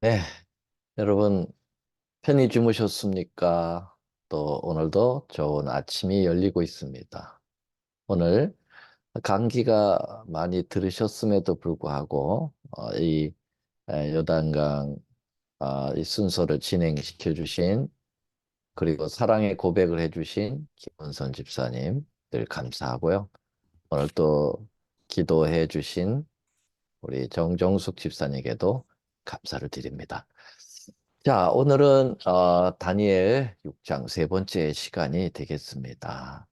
네, 여러분 편히 주무셨습니까? 또 오늘도 좋은 아침이 열리고 있습니다. 오늘 감기가 많이 들으셨음에도 불구하고 이 요단강 이 순서를 진행시켜 주신 그리고 사랑의 고백을 해주신 김은선 집사님 늘 감사하고요. 오늘 또 기도해 주신 우리 정정숙 집사님에게도 감사를 드립니다. 자, 오늘은 다니엘 6장 세 번째 시간이 되겠습니다.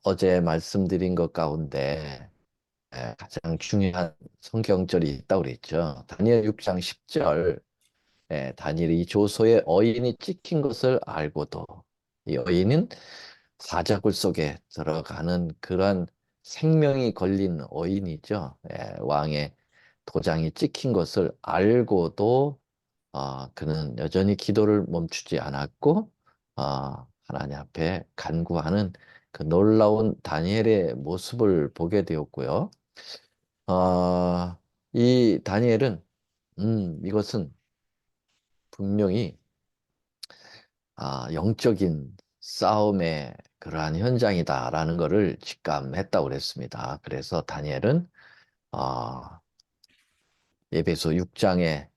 어제 말씀드린 것 가운데 가장 중요한 성경절이 있다고 그랬죠. 다니엘 6장 10절, 다니엘이 조소의 어인이 찍힌 것을 알고도 이 어인은 사자굴 속에 들어가는 그런 생명이 걸린 어인이죠. 왕의 도장이 찍힌 것을 알고도 그는 여전히 기도를 멈추지 않았고 하나님 앞에 간구하는 그 놀라운 다니엘의 모습을 보게 되었고요. 어, 이 다니엘은 이것은 분명히 영적인 싸움의 그러한 현장이다라는 것을 직감했다고 그랬습니다. 그래서 다니엘은 어, 에베소 6장의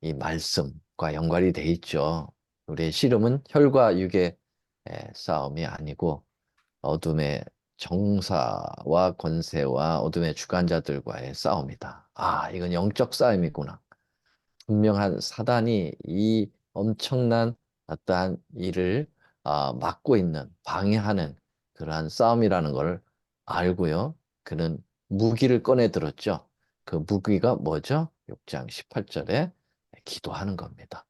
이 말씀과 연관이 돼 있죠. 우리의 씨름은 혈과 육의 싸움이 아니고 어둠의 정사와 권세와 어둠의 주관자들과의 싸움이다. 이건 영적 싸움이구나. 분명한 사단이 이 엄청난 어떠한 일을 막고 있는, 방해하는 그러한 싸움이라는 걸 알고요. 그는 무기를 꺼내 들었죠. 그 무기가 뭐죠? 6장 18절에 기도하는 겁니다.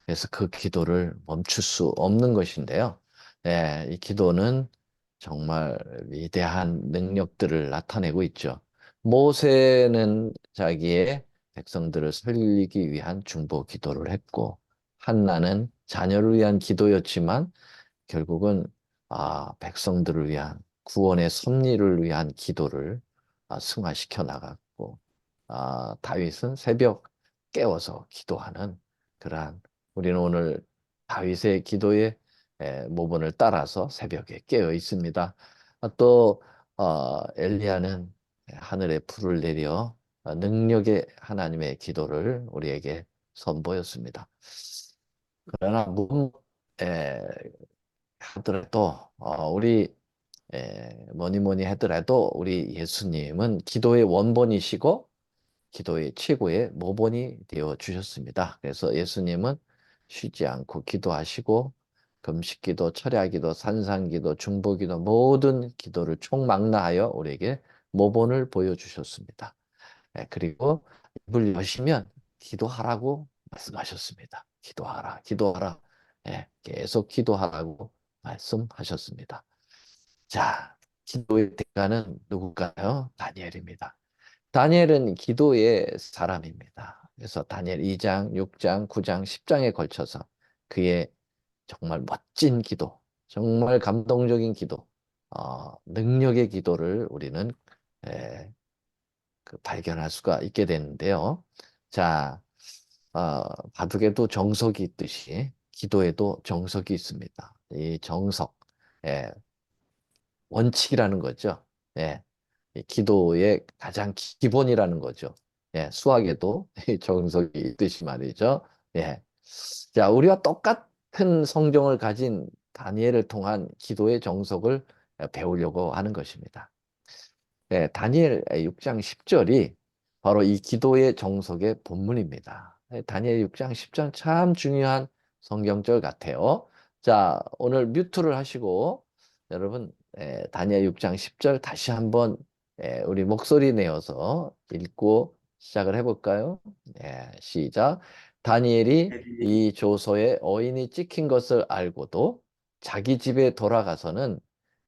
그래서 그 기도를 멈출 수 없는 것인데요. 이 기도는 정말 위대한 능력들을 나타내고 있죠. 모세는 자기의 백성들을 살리기 위한 중보 기도를 했고, 한나는 자녀를 위한 기도였지만 결국은 백성들을 위한 구원의 섭리를 위한 기도를 승화시켜 나갔고, 다윗은 새벽 깨워서 기도하는 그러한, 우리는 오늘 다윗의 기도의 모본을 따라서 새벽에 깨어 있습니다. 또 엘리야는 하늘에 불을 내려 능력의 하나님의 기도를 우리에게 선보였습니다. 그러나 하더라도 우리 뭐니 뭐니 하더라도 우리 예수님은 기도의 원본이시고 기도의 최고의 모본이 되어 주셨습니다. 그래서 예수님은 쉬지 않고 기도하시고 금식기도, 철야기도, 산상기도, 중보기도 모든 기도를 총망라하여 우리에게 모본을 보여주셨습니다. 그리고 입을 여시면 기도하라고 말씀하셨습니다. 기도하라, 기도하라. 계속 기도하라고 말씀하셨습니다. 자, 기도의 대가는 누굴까요? 다니엘입니다. 다니엘은 기도의 사람입니다. 그래서 다니엘 2장, 6장, 9장, 10장에 걸쳐서 그의 정말 멋진 기도, 정말 감동적인 기도, 능력의 기도를 우리는 에, 발견할 수가 있게 되는데요. 자, 바둑에도 정석이 있듯이 기도에도 정석이 있습니다. 이 정석, 예, 원칙이라는 거죠. 예, 이 기도의 가장 기본이라는 거죠. 수학에도 이 정석이 있듯이 말이죠. 예. 자, 우리와 똑같은 성경을 가진 다니엘을 통한 기도의 정석을 배우려고 하는 것입니다. 다니엘 6장 10절이 바로 이 기도의 정석의 본문입니다. 다니엘 6장 10절 참 중요한 성경절 같아요. 자, 오늘 뮤트를 하시고 여러분 다니엘 6장 10절 다시 한번 우리 목소리 내어서 읽고 시작을 해볼까요? 시작. 다니엘이 이 조서에 어인이 찍힌 것을 알고도 자기 집에 돌아가서는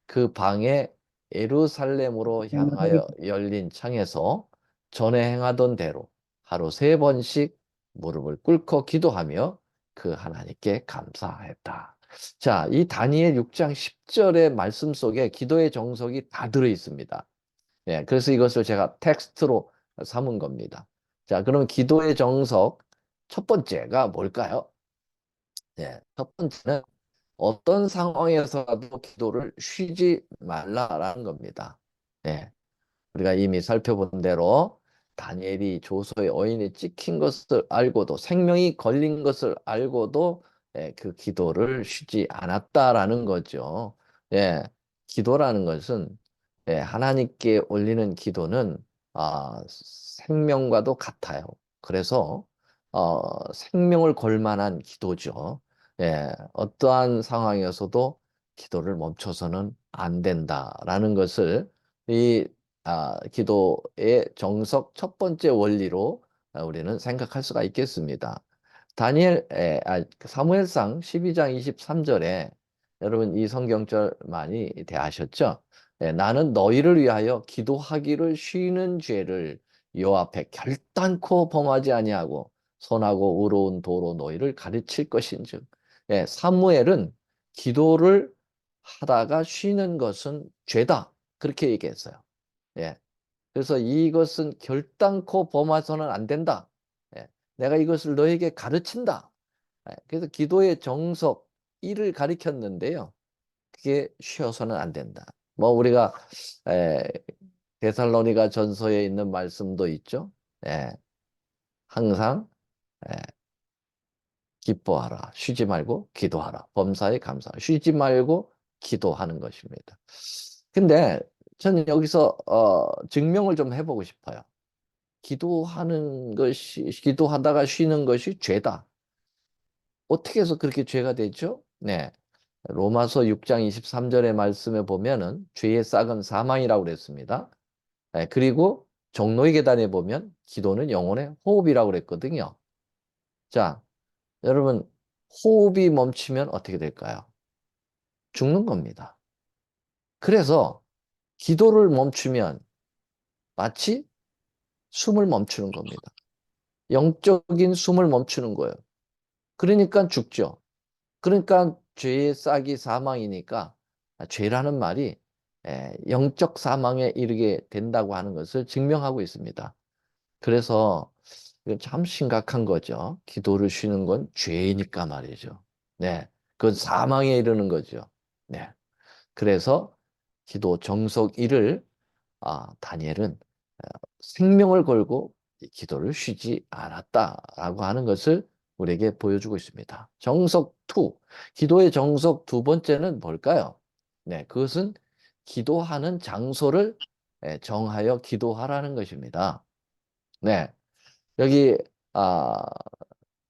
그 방에 예루살렘으로 향하여 열린 창에서 전에 행하던 대로 하루 세 번씩 무릎을 꿇고 기도하며 그 하나님께 감사했다. 자, 이 다니엘 6장 10절의 말씀 속에 기도의 정석이 다 들어 있습니다. 그래서 이것을 제가 텍스트로 삼은 겁니다. 자, 그럼 기도의 정석, 첫 번째가 뭘까요? 예, 첫 번째는 어떤 상황에서라도 기도를 쉬지 말라라는 겁니다. 예, 우리가 이미 살펴본 대로 다니엘이 조서의 어인에 찍힌 것을 알고도 생명이 걸린 것을 알고도 그 기도를 쉬지 않았다라는 거죠. 예, 기도라는 것은 하나님께 올리는 기도는 생명과도 같아요. 그래서 생명을 걸 만한 기도죠. 어떠한 상황에서도 기도를 멈춰서는 안 된다라는 것을 이 기도의 정석 첫 번째 원리로 우리는 생각할 수가 있겠습니다. 사무엘상 12장 23절에 여러분 이 성경절 많이 대하셨죠? 나는 너희를 위하여 기도하기를 쉬는 죄를 여호와 앞에 결단코 범하지 아니하고 선하고 의로운 도로 너희를 가르칠 것인즉. 사무엘은 기도를 하다가 쉬는 것은 죄다. 그렇게 얘기했어요. 예. 그래서 이것은 결단코 범해서는 안 된다. 예. 내가 이것을 너에게 가르친다. 그래서 기도의 정석 이를 가리켰는데요. 그게 쉬어서는 안 된다. 뭐 우리가 에, 데살로니가 전서에 있는 말씀도 있죠. 예. 항상 에, 기뻐하라. 쉬지 말고 기도하라. 범사에 감사하라. 쉬지 말고 기도하는 것입니다. 근데 저는 여기서 증명을 좀 해보고 싶어요. 기도하다가 쉬는 것이 죄다. 어떻게 해서 그렇게 죄가 되죠? 네. 로마서 6장 23절의 말씀에 보면은 죄의 싹은 사망이라고 그랬습니다. 네, 그리고 종로의 계단에 보면 기도는 영혼의 호흡이라고 그랬거든요. 자, 여러분, 호흡이 멈추면 어떻게 될까요? 죽는 겁니다. 그래서 기도를 멈추면 마치 숨을 멈추는 겁니다. 영적인 숨을 멈추는 거예요. 그러니까 죽죠. 그러니까 죄의 싹이 사망이니까 죄라는 말이 영적 사망에 이르게 된다고 하는 것을 증명하고 있습니다. 그래서 이건 참 심각한 거죠. 기도를 쉬는 건 죄니까 말이죠. 네, 그건 사망에 이르는 거죠. 네, 그래서 기도 정석 1을 다니엘은 생명을 걸고 기도를 쉬지 않았다라고 하는 것을 우리에게 보여주고 있습니다. 정석 2, 기도의 정석 두 번째는 뭘까요? 네, 그것은 기도하는 장소를 정하여 기도하라는 것입니다. 네, 여기 아,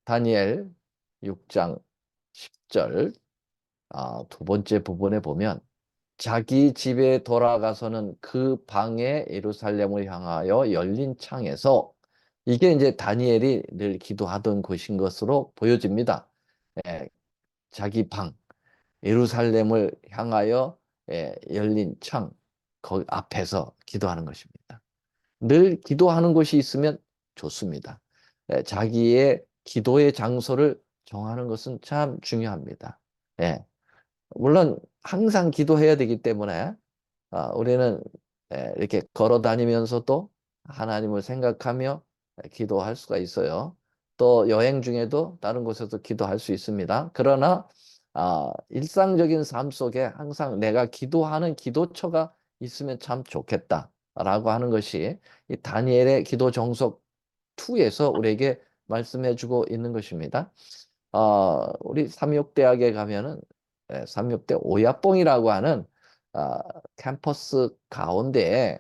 다니엘 6장 10절 두 번째 부분에 보면 자기 집에 돌아가서는 그 방에 예루살렘을 향하여 열린 창에서 이게 이제 다니엘이 늘 기도하던 곳인 것으로 보여집니다. 예, 자기 방, 예루살렘을 향하여 열린 창, 거기 앞에서 기도하는 것입니다. 늘 기도하는 곳이 있으면 좋습니다. 자기의 기도의 장소를 정하는 것은 참 중요합니다. 예, 물론 항상 기도해야 되기 때문에 우리는 이렇게 걸어 다니면서도 하나님을 생각하며 기도할 수가 있어요. 또 여행 중에도 다른 곳에서 기도할 수 있습니다. 그러나 일상적인 삶 속에 항상 내가 기도하는 기도처가 있으면 참 좋겠다라고 하는 것이 이 다니엘의 기도 정석 2에서 우리에게 말씀해주고 있는 것입니다. 우리 삼육대학에 가면은 삼육대 오야뽕이라고 하는 아, 캠퍼스 가운데에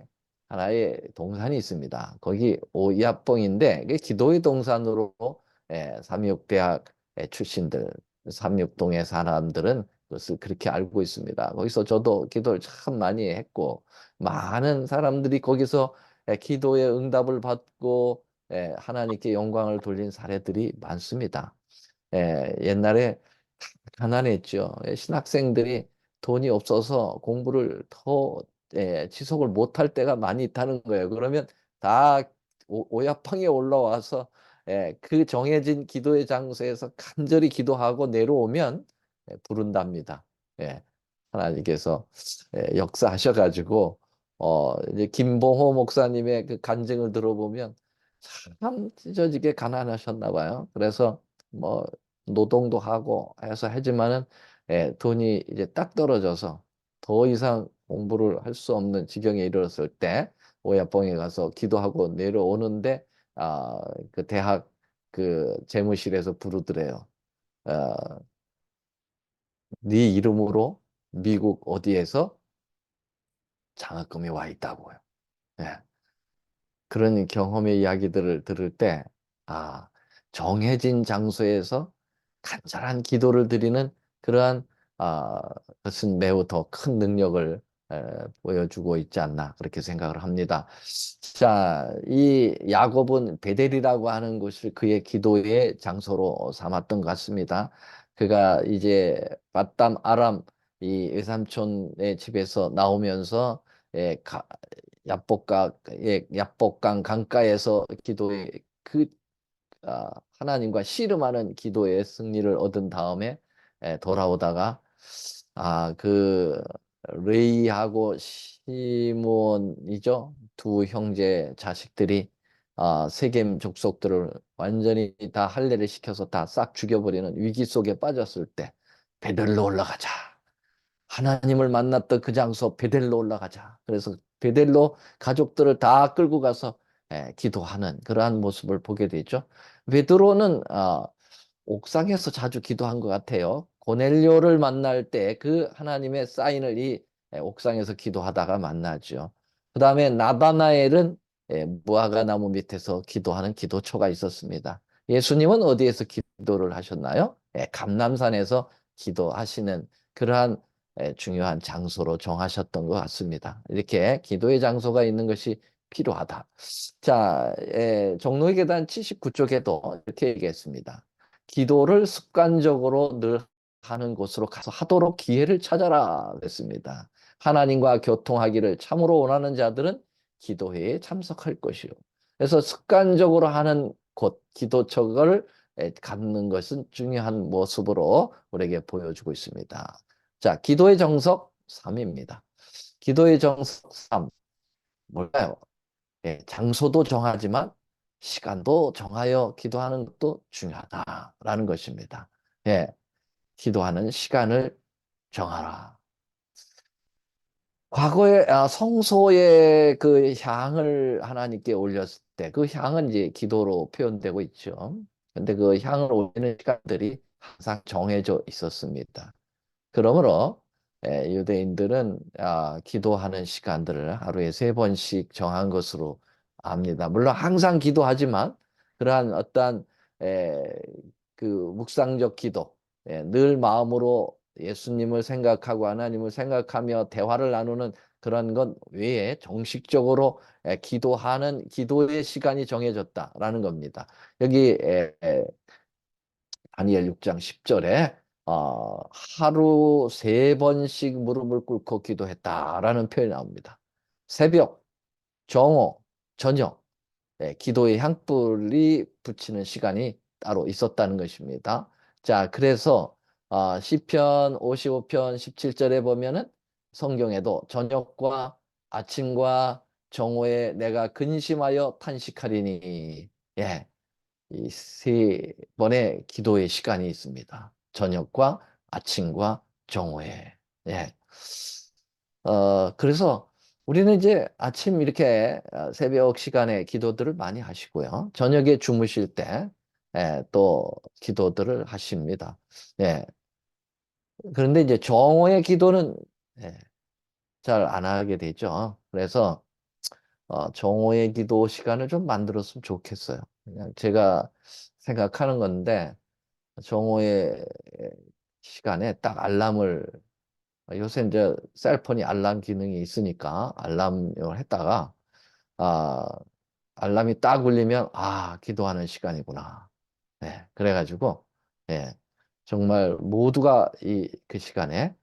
하나의 동산이 있습니다. 거기 오야뽕인데 이게 기도의 동산으로 삼육대학 출신들, 삼육동의 사람들은 그것을 그렇게 알고 있습니다. 거기서 저도 기도를 참 많이 했고 많은 사람들이 거기서 기도의 응답을 받고 하나님께 영광을 돌린 사례들이 많습니다. 옛날에 가난했죠. 신학생들이 돈이 없어서 공부를 더 지속을 못할 때가 많이 있다는 거예요. 그러면 다 오야방에 올라와서 그 정해진 기도의 장소에서 간절히 기도하고 내려오면 부른답니다. 예, 하나님께서 역사하셔가지고 이제 김봉호 목사님의 그 간증을 들어보면 참 찢어지게 가난하셨나 봐요. 그래서 뭐 노동도 하고 해서 하지만은 돈이 이제 딱 떨어져서 더 이상 공부를 할 수 없는 지경에 이르렀을 때 오야뽕에 가서 기도하고 내려오는데 그 대학 그 재무실에서 부르더래요. 어, 네 이름으로 미국 어디에서 장학금이 와 있다고요. 예. 그런 경험의 이야기들을 들을 때, 아, 정해진 장소에서 간절한 기도를 드리는 그러한, 아, 것은 매우 더 큰 능력을 보여주고 있지 않나, 그렇게 생각을 합니다. 자, 이 야곱은 베델이라고 하는 곳을 그의 기도의 장소로 삼았던 것 같습니다. 그가 이제 바담 아람 이 외삼촌의 집에서 나오면서 예, 야복강, 예, 야복강 강가에서 기도의 그 하나님과 씨름하는 기도의 승리를 얻은 다음에 돌아오다가 그 레이하고 시몬이죠. 두 형제 자식들이 세겜 족속들을 완전히 다 할례를 시켜서 다 싹 죽여버리는 위기 속에 빠졌을 때 베들로 올라가자. 하나님을 만났던 그 장소 베델로 올라가자. 그래서 베델로 가족들을 다 끌고 가서 기도하는 그러한 모습을 보게 되죠. 베드로는 옥상에서 자주 기도한 것 같아요. 고넬료를 만날 때 그 하나님의 사인을 이 옥상에서 기도하다가 만나죠. 그 다음에 나다나엘은 무화과 나무 밑에서 기도하는 기도처가 있었습니다. 예수님은 어디에서 기도를 하셨나요? 감람산에서 기도하시는 그러한 중요한 장소로 정하셨던 것 같습니다. 이렇게 기도의 장소가 있는 것이 필요하다. 자, 종로의 계단 79쪽에도 이렇게 얘기했습니다. 기도를 습관적으로 늘 하는 곳으로 가서 하도록 기회를 찾아라 그랬습니다. 하나님과 교통하기를 참으로 원하는 자들은 기도회에 참석할 것이요. 그래서 습관적으로 하는 곳, 기도처를 갖는 것은 중요한 모습으로 우리에게 보여주고 있습니다. 자, 기도의 정석 3입니다. 기도의 정석 3, 뭘까요? 장소도 정하지만 시간도 정하여 기도하는 것도 중요하다라는 것입니다. 예, 기도하는 시간을 정하라. 과거에 성소에 그 향을 하나님께 올렸을 때 그 향은 이제 기도로 표현되고 있죠. 근데 그 향을 올리는 시간들이 항상 정해져 있었습니다. 그러므로 유대인들은 기도하는 시간들을 하루에 3번씩 정한 것으로 압니다. 물론 항상 기도하지만 그러한 어떠한 에, 그 묵상적 기도, 늘 마음으로 예수님을 생각하고 하나님을 생각하며 대화를 나누는 그런 것 외에 정식적으로 기도하는 기도의 시간이 정해졌다라는 겁니다. 여기 다니엘 6장 10절에 하루 3번씩 무릎을 꿇고 기도했다라는 표현이 나옵니다. 새벽, 정오, 저녁, 기도의 향불이 붙이는 시간이 따로 있었다는 것입니다. 자, 그래서 시편 55편 17절에 보면은 성경에도 저녁과 아침과 정오에 내가 근심하여 탄식하리니 예, 이 3번의 기도의 시간이 있습니다. 저녁과 아침과 정오에. 예. 그래서 우리는 이제 아침 이렇게 새벽 시간에 기도들을 많이 하시고요. 저녁에 주무실 때, 또 기도들을 하십니다. 예. 그런데 이제 정오의 기도는 예, 잘 안 하게 되죠. 그래서 정오의 기도 시간을 좀 만들었으면 좋겠어요. 그냥 제가 생각하는 건데, 정오의 시간에 딱 알람을 요새 이제 셀폰이 알람 기능이 있으니까 알람을 했다가 아 알람이 딱 울리면 기도하는 시간이구나. 네, 그래가지고 예, 정말 모두가 이 그 시간에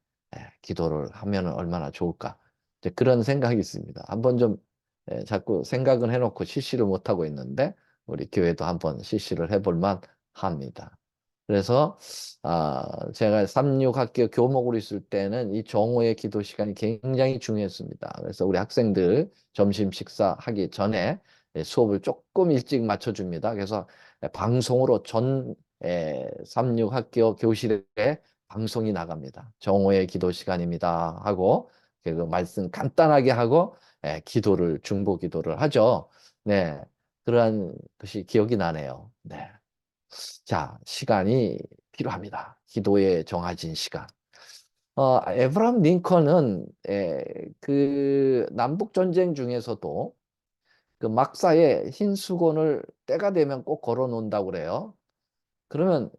기도를 하면 얼마나 좋을까. 이제 그런 생각이 있습니다. 한번 좀 자꾸 생각은 해놓고 실시를 못하고 있는데 우리 교회도 한번 실시를 해볼 만 합니다. 그래서 제가 삼육학교 교목으로 있을 때는 이 정오의 기도 시간이 굉장히 중요했습니다. 그래서 우리 학생들 점심 식사하기 전에 수업을 조금 일찍 맞춰줍니다. 그래서 방송으로 삼육학교 교실에 방송이 나갑니다. 정오의 기도 시간입니다 하고 그 말씀 간단하게 하고 기도를 중보 기도를 하죠. 네, 그러한 것이 기억이 나네요. 네, 자 시간이 필요합니다. 기도에 정해진 시간. 에브라함 링컨은 그 남북 전쟁 중에서도 그 막사에 흰 수건을 때가 되면 꼭 걸어 놓는다고 그래요. 그러면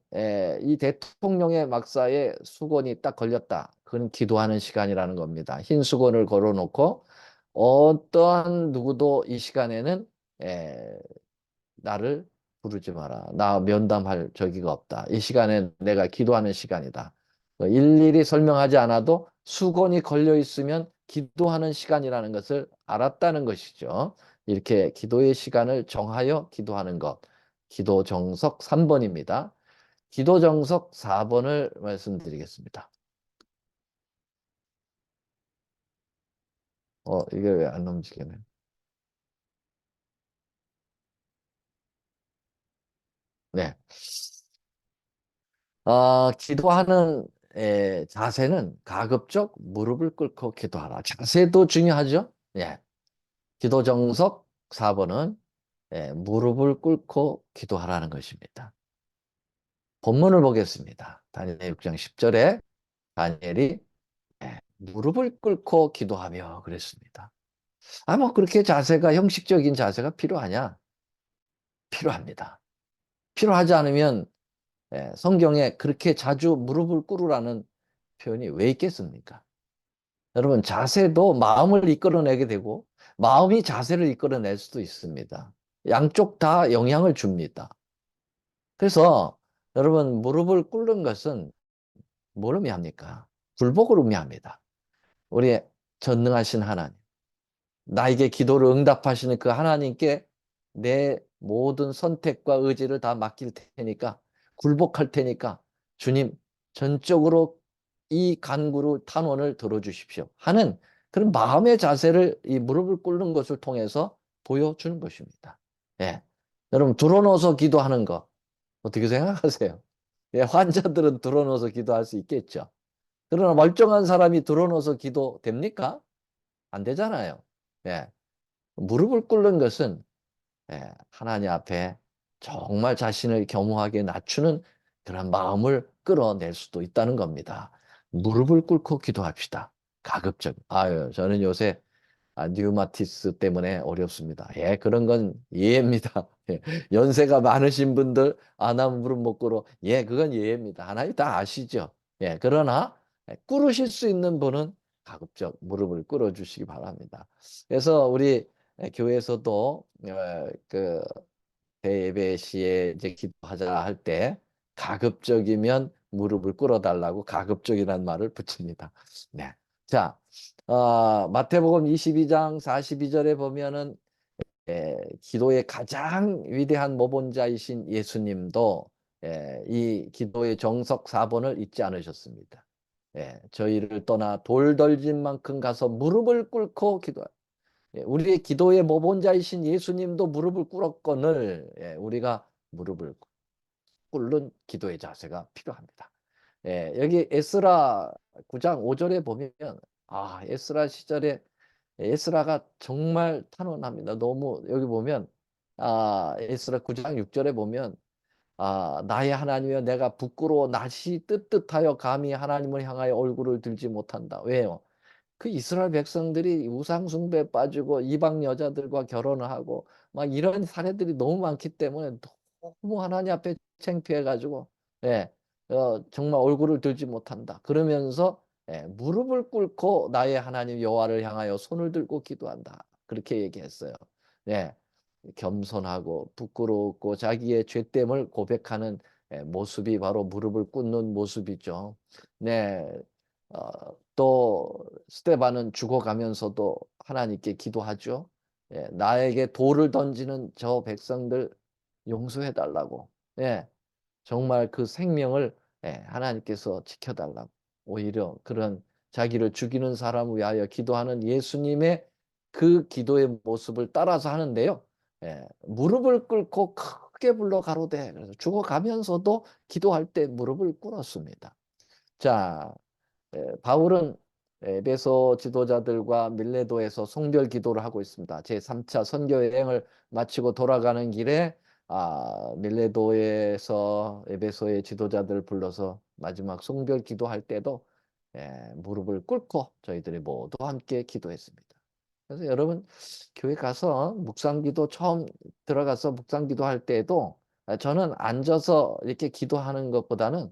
이 대통령의 막사에 수건이 딱 걸렸다. 그건 기도하는 시간이라는 겁니다. 흰 수건을 걸어 놓고 어떠한 누구도 이 시간에는 에, 나를 부르지 마라. 나 면담할 저기가 없다. 이 시간에 내가 기도하는 시간이다. 일일이 설명하지 않아도 수건이 걸려 있으면 기도하는 시간이라는 것을 알았다는 것이죠. 이렇게 기도의 시간을 정하여 기도하는 것. 기도 정석 3번입니다. 기도 정석 4번을 말씀드리겠습니다. 이게 왜 안 움직이네. 네. 기도하는 자세는 가급적 무릎을 꿇고 기도하라. 자세도 중요하죠. 예. 기도 정석 4번은 무릎을 꿇고 기도하라는 것입니다. 본문을 보겠습니다. 다니엘 6장 10절에 다니엘이 무릎을 꿇고 기도하며 그랬습니다. 뭐 그렇게 자세가 형식적인 자세가 필요하냐? 필요합니다. 필요하지 않으면 성경에 그렇게 자주 무릎을 꿇으라는 표현이 왜 있겠습니까? 여러분, 자세도 마음을 이끌어내게 되고, 마음이 자세를 이끌어낼 수도 있습니다. 양쪽 다 영향을 줍니다. 그래서 여러분, 무릎을 꿇는 것은 뭘 의미합니까? 굴복을 의미합니다. 우리 전능하신 하나님, 나에게 기도를 응답하시는 그 하나님께 내 모든 선택과 의지를 다 맡길 테니까, 굴복할 테니까, 주님, 전적으로 이 간구를 탄원을 들어주십시오 하는 그런 마음의 자세를 이 무릎을 꿇는 것을 통해서 보여주는 것입니다. 예. 여러분, 드러누워서 기도하는 거 어떻게 생각하세요? 예, 환자들은 드러누워서 기도할 수 있겠죠. 그러나 멀쩡한 사람이 드러누워서 기도 됩니까? 안 되잖아요. 예. 무릎을 꿇는 것은 하나님 앞에 정말 자신을 겸허하게 낮추는 그런 마음을 끌어낼 수도 있다는 겁니다. 무릎을 꿇고 기도합시다. 가급적. 아유, 저는 요새 뉴마티스 때문에 어렵습니다. 예, 그런 건 이해입니다. 예, 연세가 많으신 분들 안 하면 무릎 못 꿇어. 예, 그건 이해입니다. 하나님 다 아시죠? 예, 그러나 꿇으실 수 있는 분은 가급적 무릎을 꿇어 주시기 바랍니다. 그래서 우리 교회에서도 그 대예배 시에 이제 기도하자 할 때 가급적이면 무릎을 꿇어달라고 가급적이라는 말을 붙입니다. 네. 자, 마태복음 22장 42절에 보면은 기도의 가장 위대한 모본자이신 예수님도 이 기도의 정석 4번을 잊지 않으셨습니다. 저희를 떠나 돌 덜진 만큼 가서 무릎을 꿇고 기도하. 우리의 기도의 모본자이신 예수님도 무릎을 꿇었거늘 우리가 무릎을 꿇는 기도의 자세가 필요합니다. 여기 에스라 9장 5절에 보면 에스라 시절에 에스라가 정말 탄원합니다. 너무 여기 보면 에스라 9장 6절에 보면 나의 하나님이여 내가 부끄러워 낯이 뜨뜻하여 감히 하나님을 향하여 얼굴을 들지 못한다. 왜요? 그 이스라엘 백성들이 우상 숭배에 빠지고 이방 여자들과 결혼을 하고 막 이런 사례들이 너무 많기 때문에 너무 하나님 앞에 창피해 가지고 예, 정말 얼굴을 들지 못한다. 그러면서 무릎을 꿇고 나의 하나님 여호와를 향하여 손을 들고 기도한다. 그렇게 얘기했어요. 예. 겸손하고 부끄럽고 자기의 죄됨을 고백하는 모습이 바로 무릎을 꿇는 모습이죠. 네. 또 스테반은 죽어가면서도 하나님께 기도하죠. 나에게 돌을 던지는 저 백성들 용서해 달라고. 예, 정말 그 생명을 하나님께서 지켜달라고. 오히려 그런 자기를 죽이는 사람을 위하여 기도하는 예수님의 그 기도의 모습을 따라서 하는데요. 무릎을 꿇고 크게 불러 가로되. 그래서 죽어가면서도 기도할 때 무릎을 꿇었습니다. 자, 바울은 에베소 지도자들과 밀레도에서 송별 기도를 하고 있습니다. 제3차 선교 여행을 마치고 돌아가는 길에 밀레도에서 에베소의 지도자들 불러서 마지막 송별 기도할 때도 무릎을 꿇고 저희들이 모두 함께 기도했습니다. 그래서 여러분 교회 가서 묵상기도 처음 들어가서 묵상기도 할 때에도 저는 앉아서 이렇게 기도하는 것보다는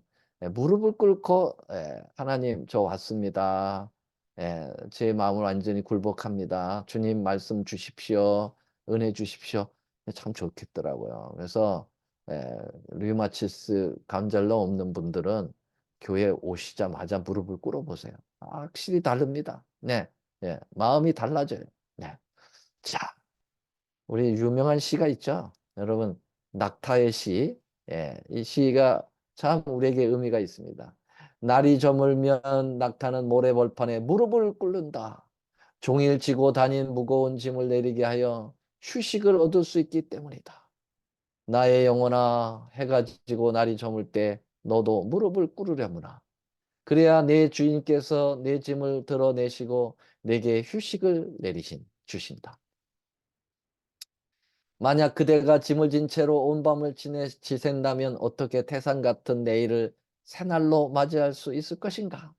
무릎을 꿇고 하나님 저 왔습니다. 제 마음을 완전히 굴복합니다. 주님 말씀 주십시오. 은혜 주십시오. 참 좋겠더라고요. 그래서 류마티스 관절염 없는 분들은 교회 오시자마자 무릎을 꿇어보세요. 확실히 다릅니다. 네, 마음이 달라져요. 네. 자, 우리 유명한 시가 있죠. 여러분, 낙타의 시. 이 시가 참 우리에게 의미가 있습니다. 날이 저물면 낙타는 모래벌판에 무릎을 꿇는다. 종일 지고 다닌 무거운 짐을 내리게 하여 휴식을 얻을 수 있기 때문이다. 나의 영혼아, 해가 지고 날이 저물 때 너도 무릎을 꿇으려무나. 그래야 내 주인께서 내 짐을 드러내시고 내게 휴식을 주신다. 만약 그대가 짐을 진 채로 온 밤을 지샌다면 어떻게 태산 같은 내일을 새날로 맞이할 수 있을 것인가?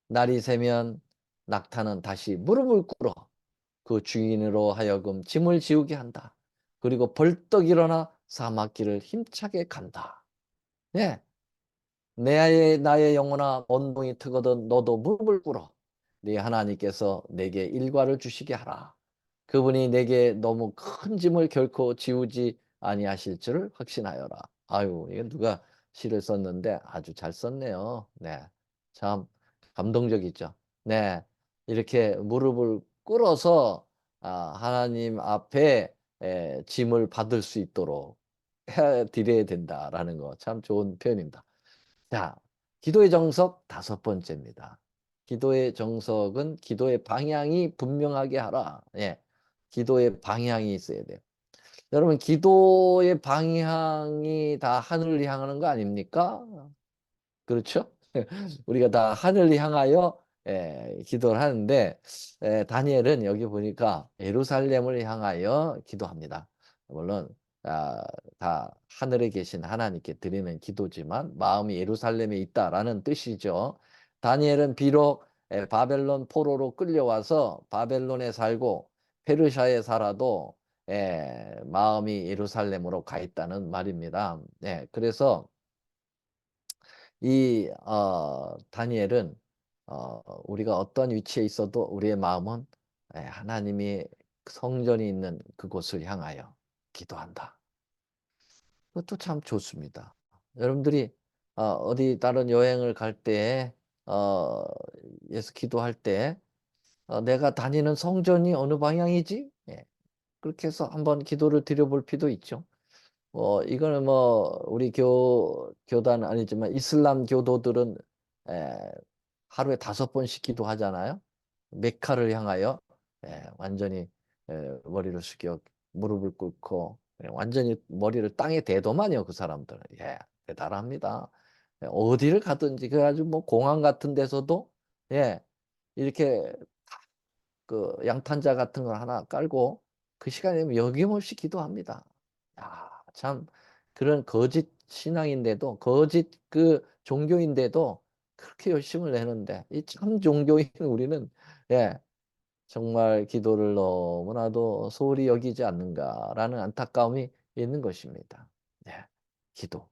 날이 새면 낙타는 다시 무릎을 꿇어 그 주인으로 하여금 짐을 지우게 한다. 그리고 벌떡 일어나 사막길을 힘차게 간다. 네, 나의 영혼아 온동이 트거든 너도 무릎을 꿇어 네 하나님께서 내게 일과를 주시게 하라. 그분이 내게 너무 큰 짐을 결코 지우지 아니하실 줄을 확신하여라. 아유, 이게 누가 시를 썼는데 아주 잘 썼네요. 네, 참 감동적이죠. 네, 이렇게 무릎을 꿇어서 하나님 앞에 짐을 받을 수 있도록 해 드려야 된다라는 거 참 좋은 표현입니다. 자, 기도의 정석 다섯 번째입니다. 기도의 정석은 기도의 방향이 분명하게 하라. 기도의 방향이 있어야 돼요. 여러분, 기도의 방향이 다 하늘을 향하는 거 아닙니까? 그렇죠? 우리가 다 하늘을 향하여 기도를 하는데 다니엘은 여기 보니까 예루살렘을 향하여 기도합니다. 물론 다 하늘에 계신 하나님께 드리는 기도지만 마음이 예루살렘에 있다라는 뜻이죠. 다니엘은 비록 바벨론 포로로 끌려와서 바벨론에 살고 페르시아에 살아도 마음이 예루살렘으로 가 있다는 말입니다. 그래서 다니엘은 우리가 어떤 위치에 있어도 우리의 마음은 하나님이 성전이 있는 그곳을 향하여 기도한다. 그것도 참 좋습니다. 여러분들이 어디 다른 여행을 갈 때, 예수 기도할 때, 내가 다니는 성전이 어느 방향이지? 그렇게 해서 한번 기도를 드려볼 필요도 있죠. 이거는 우리 교단 아니지만 이슬람 교도들은 에, 하루에 5번씩 기도하잖아요. 메카를 향하여 완전히 머리를 숙여 무릎을 꿇고 완전히 머리를 땅에 대도만요. 그 사람들은 대단합니다. 어디를 가든지 그래가지고 공항 같은 데서도 이렇게 그 양탄자 같은 걸 하나 깔고 그 시간에 되면 여김없이 기도합니다. 야, 참 그런 거짓 신앙인데도 거짓 그 종교인데도 그렇게 열심을 내는데 이 참 종교인 우리는 정말 기도를 너무나도 소홀히 여기지 않는가라는 안타까움이 있는 것입니다. 기도.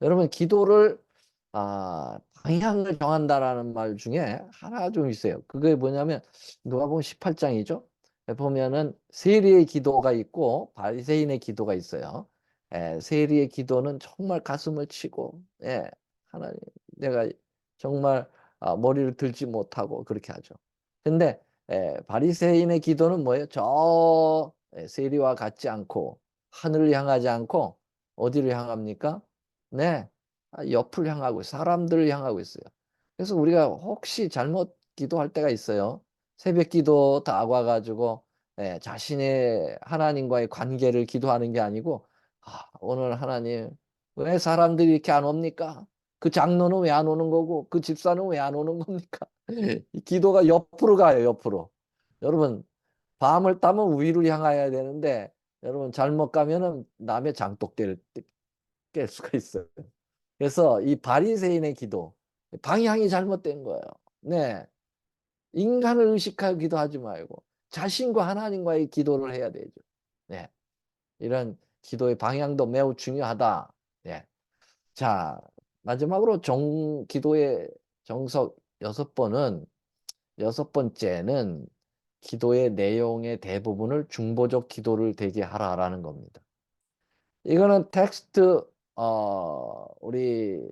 여러분 기도를 방향을 정한다라는 말 중에 하나 좀 있어요. 그게 뭐냐면 누가복음 18장이죠. 보면은 세리의 기도가 있고 바리새인의 기도가 있어요. 세리의 기도는 정말 가슴을 치고 하나님 내가 정말 머리를 들지 못하고 그렇게 하죠. 근데 바리새인의 기도는 뭐예요? 저 세리와 같지 않고 하늘을 향하지 않고 어디를 향합니까? 네. 옆을 향하고 사람들을 향하고 있어요. 그래서 우리가 혹시 잘못 기도할 때가 있어요. 새벽 기도 다 와가지고 자신의 하나님과의 관계를 기도하는 게 아니고, 오늘 하나님, 왜 사람들이 이렇게 안 옵니까? 그 장로는 왜 안 오는 거고, 그 집사는 왜 안 오는 겁니까? 이 기도가 옆으로 가요, 옆으로. 여러분, 밤을 따면 위를 향하여야 되는데, 여러분, 잘못 가면은 남의 장독대를 깰 수가 있어요. 그래서 이 바리새인의 기도, 방향이 잘못된 거예요. 네. 인간을 의식하여 기도하지 말고 자신과 하나님과의 기도를 해야 되죠. 네. 이런 기도의 방향도 매우 중요하다. 네. 자, 마지막으로 기도의 정석 여섯 번째는 기도의 내용의 대부분을 중보적 기도를 되게 하라라는 겁니다. 이거는 텍스트, 우리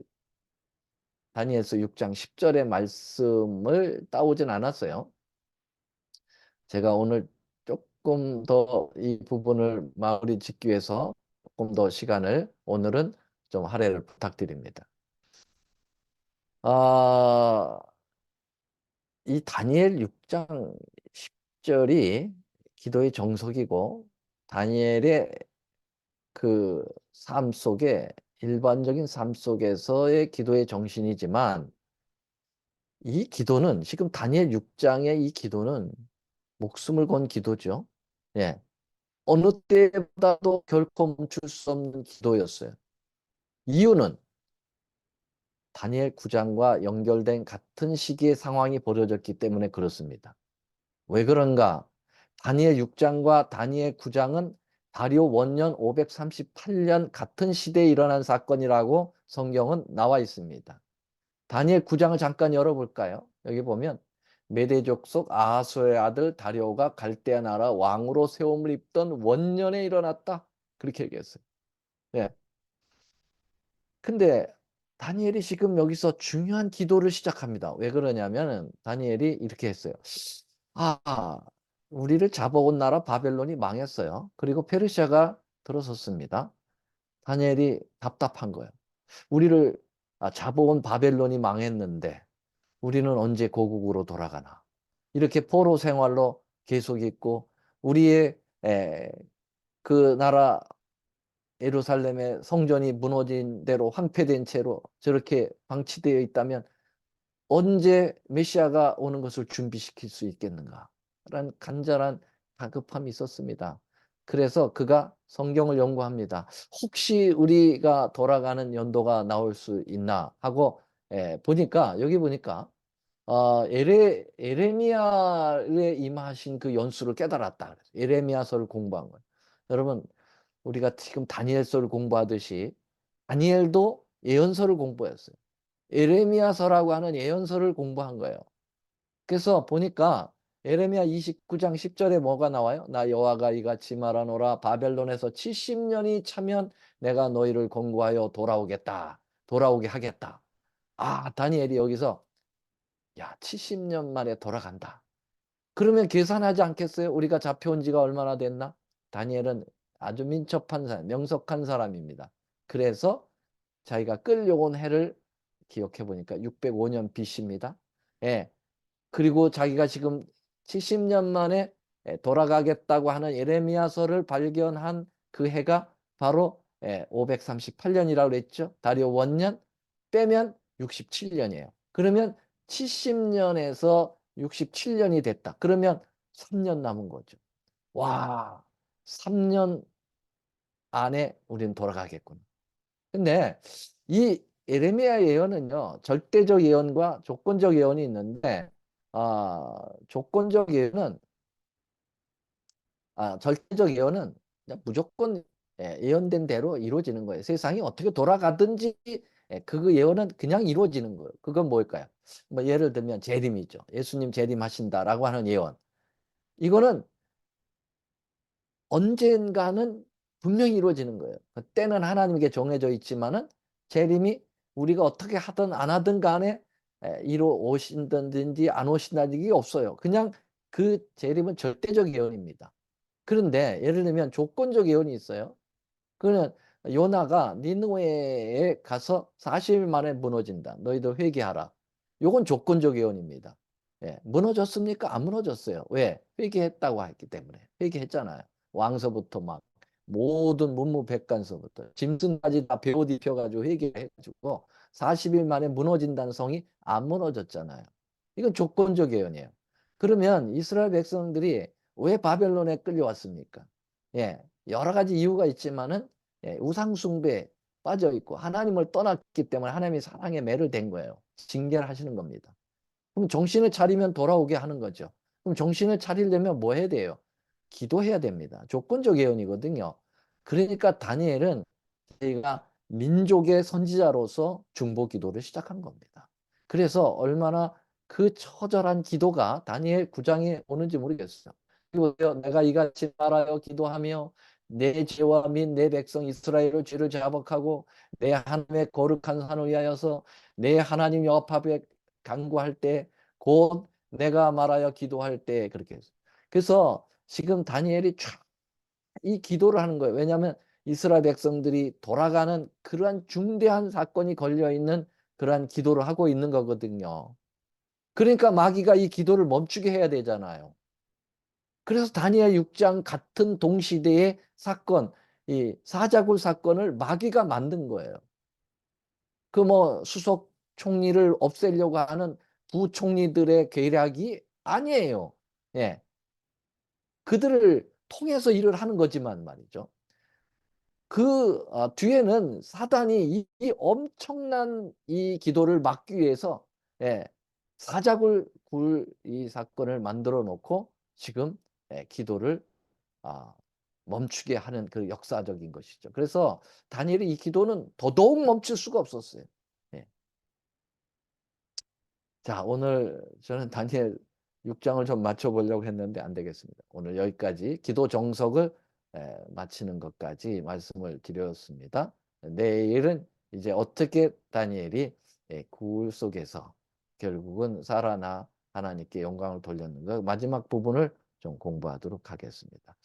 다니엘서 6장 10절의 말씀을 따오진 않았어요. 제가 오늘 조금 더 이 부분을 마무리 짓기 위해서 조금 더 시간을 오늘은 좀 할애를 부탁드립니다. 아, 이 다니엘 6장 10절이 기도의 정석이고 다니엘의 그 삶 속에 일반적인 삶 속에서의 기도의 정신이지만 이 기도는 지금 다니엘 6장의 이 기도는 목숨을 건 기도죠. 예. 어느 때보다도 결코 멈출 수 없는 기도였어요. 이유는 다니엘 9장과 연결된 같은 시기의 상황이 벌어졌기 때문에 그렇습니다. 왜 그런가? 다니엘 6장과 다니엘 9장은 다리오 원년 538년 같은 시대에 일어난 사건이라고 성경은 나와 있습니다. 다니엘 9장을 잠깐 열어볼까요? 여기 보면 메대족 속 아하수의 아들 다리오가 갈대아 나라 왕으로 세움을 입던 원년에 일어났다. 그렇게 얘기했어요. 네. 근데 다니엘이 지금 여기서 중요한 기도를 시작합니다. 왜 그러냐면 다니엘이 이렇게 했어요. 아, 우리를 잡아온 나라 바벨론이 망했어요. 그리고 페르시아가 들어섰습니다. 다니엘이 답답한 거예요. 우리를 잡아온 바벨론이 망했는데 우리는 언제 고국으로 돌아가나. 이렇게 포로 생활로 계속 있고 우리의 그 나라 예루살렘의 성전이 무너진 대로 황폐된 채로 저렇게 방치되어 있다면 언제 메시아가 오는 것을 준비시킬 수 있겠는가? 라는 간절한 다급함이 있었습니다. 그래서 그가 성경을 연구합니다. 혹시 우리가 돌아가는 연도가 나올 수 있나 하고 보니까 여기 보니까 에레미야에 임하신 그 연수를 깨달았다. 에레미야서를 공부한 거예요. 여러분, 우리가 지금 다니엘서를 공부하듯이 다니엘도 예언서를 공부했어요. 에레미야서라고 하는 예언서를 공부한 거예요. 그래서 보니까 에레미야 29장 10절에 뭐가 나와요? 나 여호와가 이같이 말하노라 바벨론에서 70년이 차면 내가 너희를 권고하여 돌아오겠다. 돌아오게 하겠다. 다니엘이 여기서 70년 만에 돌아간다. 그러면 계산하지 않겠어요? 우리가 잡혀온 지가 얼마나 됐나? 다니엘은 아주 민첩한 사람, 명석한 사람입니다. 그래서 자기가 끌려온 해를 기억해 보니까 605년 BC입니다. 예. 그리고 자기가 지금 70년 만에 돌아가겠다고 하는 예레미야서를 발견한 그 해가 바로 538년이라고 그랬죠. 다리오 원년 빼면 67년이에요. 그러면 70년에서 67년이 됐다. 그러면 3년 남은 거죠. 와, 3년 안에 우리는 돌아가겠구나. 근데 이 예레미야 예언은요, 절대적 예언과 조건적 예언이 있는데, 조건적 예언은, 절대적 예언은 그냥 무조건 예언된 대로 이루어지는 거예요. 세상이 어떻게 돌아가든지 그 예언은 그냥 이루어지는 거예요. 그건 뭘까요? 뭐 예를 들면 재림이죠. 예수님 재림하신다라고 하는 예언. 이거는 언젠가는 분명히 이루어지는 거예요. 그때는 하나님께 정해져 있지만은 재림이 우리가 어떻게 하든 안 하든 간에 이루어오신다든지 안 오신다든지 없어요. 그냥 그 재림은 절대적 예언입니다. 그런데 예를 들면 조건적 예언이 있어요. 그는 요나가 니느웨에 가서 40일 만에 무너진다. 너희들 회개하라. 요건 조건적 예언입니다. 예, 무너졌습니까? 안 무너졌어요. 왜? 회개했다고 했기 때문에. 회개했잖아요. 왕서부터 막 모든 문무백관서부터 짐승까지 다 베옷 입혀가지고 회개해가지고 40일 만에 무너진다는 성이 안 무너졌잖아요. 이건 조건적 예언이에요. 그러면 이스라엘 백성들이 왜 바벨론에 끌려왔습니까? 예, 여러 가지 이유가 있지만은 예, 우상 숭배에 빠져 있고 하나님을 떠났기 때문에 하나님이 사랑에 매를 댄 거예요. 징계를 하시는 겁니다. 그럼 정신을 차리면 돌아오게 하는 거죠. 그럼 정신을 차리려면 뭐 해야 돼요? 기도해야 됩니다. 조건적 예언이거든요. 그러니까 다니엘은 저희가 민족의 선지자로서 중보 기도를 시작한 겁니다. 그래서 얼마나 그 처절한 기도가 다니엘 9장에 오는지 모르겠어요. 그리고 내가 이같이 말하여 기도하며 내 죄와 및 내 백성 이스라엘의 죄를 자복하고 내 하나님의 거룩한 산을 위하여서 내 하나님 여호와 앞에 간구할 때 곧 내가 말하여 기도할 때 그렇게 했어요. 그래서 지금 다니엘이 쫙 이 기도를 하는 거예요. 왜냐하면 이스라엘 백성들이 돌아가는 그러한 중대한 사건이 걸려있는 그러한 기도를 하고 있는 거거든요. 그러니까 마귀가 이 기도를 멈추게 해야 되잖아요. 그래서 다니엘 6장 같은 동시대의 사건, 이 사자굴 사건을 마귀가 만든 거예요. 그 뭐 수석 총리를 없애려고 하는 부총리들의 계략이 아니에요. 예. 그들을 통해서 일을 하는 거지만 말이죠. 그 뒤에는 사단이 이 엄청난 이 기도를 막기 위해서 예, 사자굴 굴 이 사건을 만들어 놓고 지금 예, 기도를 아, 멈추게 하는 그 역사적인 것이죠. 그래서 다니엘의 이 기도는 더더욱 멈출 수가 없었어요. 예. 자, 오늘 저는 다니엘 6장을 좀 맞춰보려고 했는데 안 되겠습니다. 오늘 여기까지 기도 정석을 마치는 것까지 말씀을 드렸습니다. 내일은 이제 어떻게 다니엘이 굴 속에서 결국은 살아나 하나님께 영광을 돌렸는가 마지막 부분을 좀 공부하도록 하겠습니다.